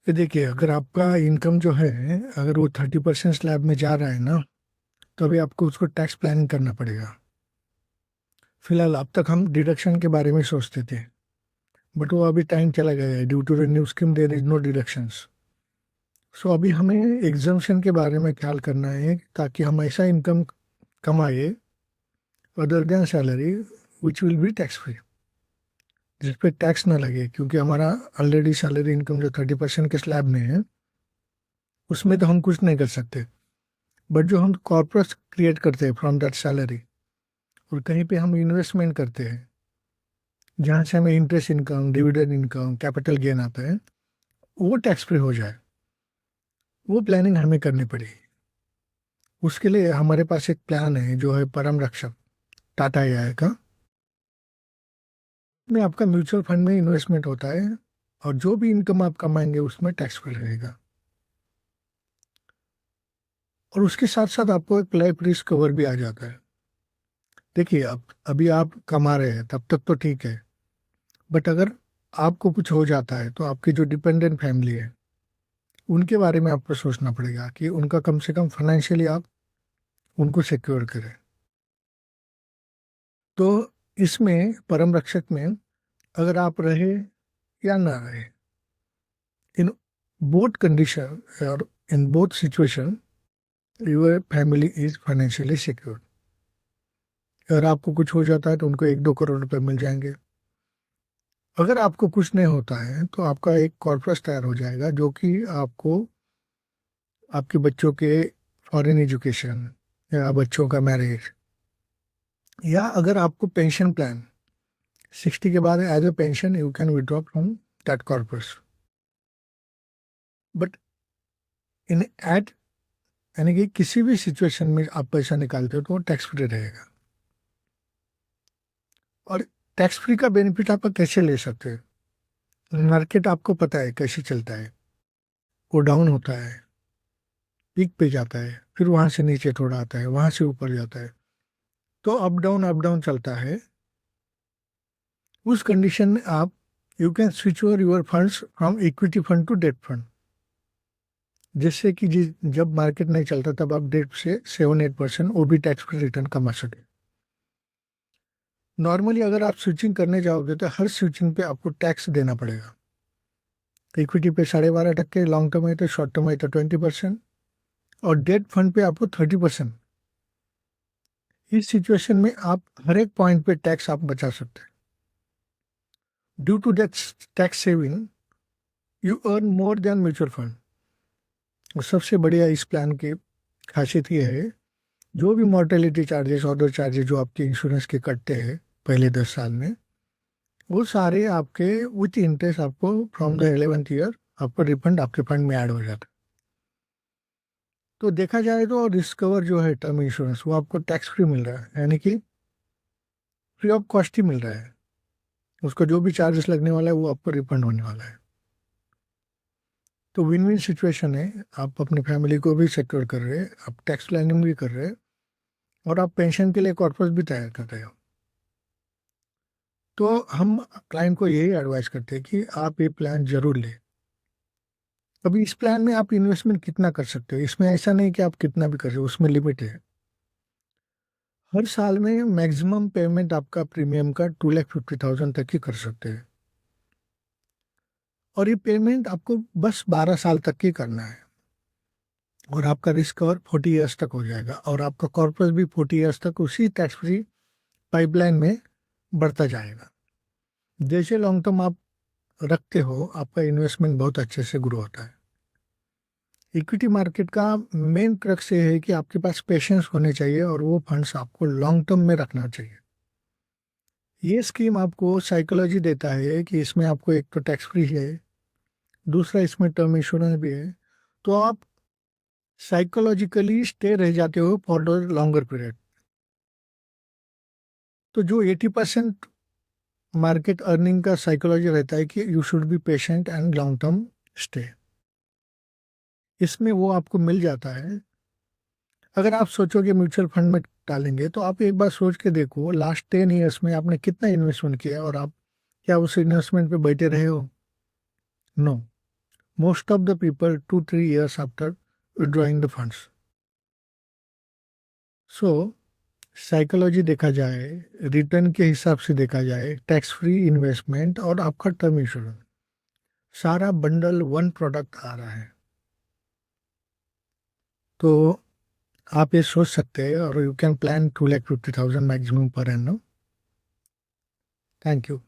ये देखिए, अगर आपका इनकम जो है, अगर वो 30% स्लैब में जा रहा है ना, तो अभी आपको उसको टैक्स प्लानिंग करना पड़ेगा। फिलहाल अब तक हम डिडक्शन के बारे में सोचते थे, बट वो अभी टाइम चला गया है। Due to the new scheme there is no deductions. So अभी हमें एग्जाम्शन के बारे में ख्याल करना है, ताकि हम ऐसा इनकम कमाए other than salary which will be tax free, जिस पे टैक्स ना लगे। क्योंकि हमारा ऑलरेडी सैलरी इनकम जो 30% के स्लैब में है, उसमें तो हम कुछ नहीं कर सकते। बट जो हम कॉर्पस क्रिएट करते हैं फ्रॉम दैट सैलरी, और कहीं पे हम इन्वेस्टमेंट करते हैं जहाँ से हमें interest income, dividend income, capital gain आता है, वो टैक्स फ्री हो जाए, वो प्लानिंग हमें करनी पड़ेगी। उसके लिए हमारे पास एक प्लान है जो है परम रक्षक, टाटा एआई का। में आपका म्यूचुअल फंड में इन्वेस्टमेंट होता है, और जो भी इनकम आप कमाएंगे उसमें टैक्स फ्री रहेगा। और उसके साथ साथ आपको एक लाइफ रिस्क कवर भी आ जाता है। देखिए, अब अभी आप कमा रहे हैं तब तक तो ठीक है, बट अगर आपको कुछ हो जाता है तो आपकी जो डिपेंडेंट फैमिली है, उनके बारे में आपको सोचना पड़ेगा कि उनका कम से कम फाइनेंशियली आप उनको सिक्योर करें। तो इसमें परम रक्षक में अगर आप रहे या ना रहे, इन बोथ कंडीशन और in both situation, your family is financially secure. अगर आपको कुछ हो जाता है तो उनको 1-2 करोड़ रुपए मिल जाएंगे। अगर आपको कुछ नहीं होता है तो आपका एक कॉर्पस तैयार हो जाएगा, जो कि आपको आपके बच्चों के फॉरेन एजुकेशन, या बच्चों का मैरिज, या अगर आपको पेंशन प्लान 60 के बाद as a pension you can withdraw from that corpus. But in at यानी कि किसी भी सिचुएशन में आप पैसा निकालते हो तो वो टैक्स फ्री रहेगा। और टैक्स फ्री का बेनिफिट आप कैसे ले सकते हैं? मार्केट आपको पता है कैसे चलता है। वो डाउन होता है, पीक पे जाता है, फिर वहां से नीचे थोड़ा आता है, वहां से ऊपर जाता है। तो अप डाउन चलता है। उस कंडीशन में आप you can switch over your funds from equity fund to debt fund, जिससे कि जब मार्केट नहीं चलता तब आप डेट से 7-8% वो भी टैक्स फ्री रिटर्न कमा सके। नॉर्मली अगर आप स्विचिंग करने जाओगे तो हर स्विचिंग पे आपको टैक्स देना पड़ेगा। इक्विटी पे 12.5%, लॉन्ग टर्म है तो, शॉर्ट टर्म है तो 20%, और डेट फंड पे आपको 30%। इस सिचुएशन में आप हर एक पॉइंट पे टैक्स आप बचा सकते हैं। Due to that tax saving you earn more than mutual fund. और सबसे बढ़िया इस प्लान की खासियत ये है, जो भी मॉर्टेलिटी चार्जेस, अदर चार्जेस जो आपके इंश्योरेंस के कटते हैं पहले 10 साल में, वो सारे आपके विथ इंटरेस्ट आपको फ्रॉम द 11th ईयर आपको रिफंड आपके फंड में ऐड हो जाता है। तो देखा जाए तो रिस्क कवर जो है टर्म इंश्योरेंस, वो आपको टैक्स फ्री मिल रहा है, यानी कि फ्री ऑफ कॉस्ट ही मिल रहा है। उसका जो भी चार्जेस लगने वाला है वो आपको रिफंड होने वाला है। तो विन विन सिचुएशन है। आप अपनी फैमिली को भी सिक्योर कर रहे हैं, आप टैक्स प्लानिंग भी कर रहे हैं, और आप पेंशन के लिए कॉर्पस भी तैयार कर रहे हो। तो हम क्लाइंट को यही एडवाइस करते हैं कि आप ये प्लान जरूर लें। अभी इस प्लान में आप इन्वेस्टमेंट कितना कर सकते हो, इसमें ऐसा नहीं कि आप कितना भी कर रहे हो, उसमें लिमिट है। हर साल में मैक्सिमम पेमेंट आपका प्रीमियम का 2,50,000 तक ही कर सकते हैं। और ये पेमेंट आपको बस 12 साल तक ही करना है, और आपका रिस्क कवर 40 ईयर्स तक हो जाएगा, और आपका कॉर्पस भी 40 ईयर्स तक उसी टैक्स फ्री पाइपलाइन में बढ़ता जाएगा। जैसे लॉन्ग टर्म आप रखते हो, आपका इन्वेस्टमेंट बहुत अच्छे से ग्रो होता है। इक्विटी मार्केट का मेन क्रक्स ये है कि आपके पास पेशेंस होने चाहिए, और वो फंड्स आपको लॉन्ग टर्म में रखना चाहिए। ये स्कीम आपको साइकोलॉजी देता है कि इसमें आपको एक तो टैक्स फ्री है, दूसरा इसमें टर्म इंश्योरेंस भी है। तो आप साइकोलॉजिकली स्टे रह जाते हो फॉर द लॉन्गर पीरियड। तो जो 80% मार्केट अर्निंग का साइकोलॉजी रहता है कि you should be patient and long term stay, इसमें वो आपको मिल जाता है। अगर आप सोचोगे म्यूचुअल फंड में डालेंगे, तो आप एक बार सोच के देखो लास्ट 10 ईयर्स में आपने कितना इन्वेस्टमेंट किया है, और आप क्या उस इन्वेस्टमेंट पे बैठे रहे हो? No. most of the people 2-3 years after withdrawing the funds. So psychology देखा जाए, रिटर्न के हिसाब से देखा जाए, टैक्स फ्री इन्वेस्टमेंट और आपका टर्म इंश्योरेंस, सारा बंडल वन प्रोडक्ट आ रहा है। तो आप ये सोच सकते हैं और you can plan 2,50,000 maximum per annum. Thank you.